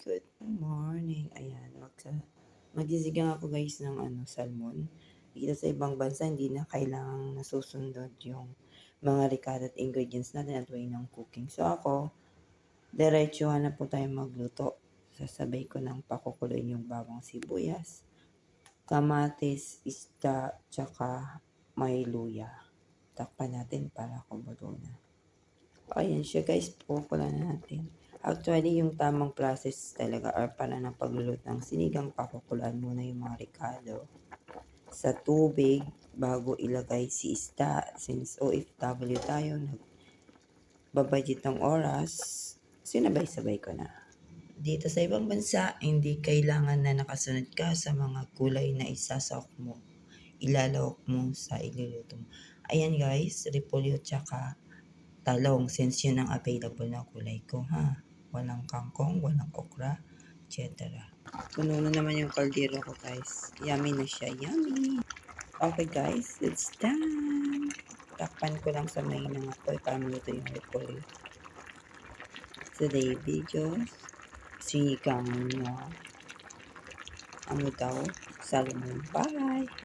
Good morning. Ayan, magdisigang ako guys ng salmon. Dito sa ibang bansa, hindi na kailangang nasusundot yung mga recado at ingredients natin at way ng cooking. So ako, diretsuhan na po tayo magluto. Sasabay ko ng pakukuloyin yung bawang sibuyas, kamatis, isda, tsaka may luya. Takpan natin para kumulo na. Ayan siya guys, pukulan na natin. Actually, yung tamang process talaga or para ng pagluluto ng sinigang, pakukulan muna yung mga rekado sa tubig bago ilagay si isda. Since OFW tayo, nagbabudget ng oras, sinabay-sabay ko na. Dito sa ibang bansa, hindi kailangan na nakasunod ka sa mga kulay na isasawak mo. Ilalawak mo sa iluluto mo. Ayan guys, repolyo tsaka talong since yun ang available na kulay ko ha. Walang kangkong, walang okra, etc. Puno na naman yung kaldero ko guys. Yummy na siya, yummy. Okay guys, it's done. Takpan ko lang sa may ng apoy para maluto yung repolyo. Today video, sinigang na ano daw, salmon. Bye!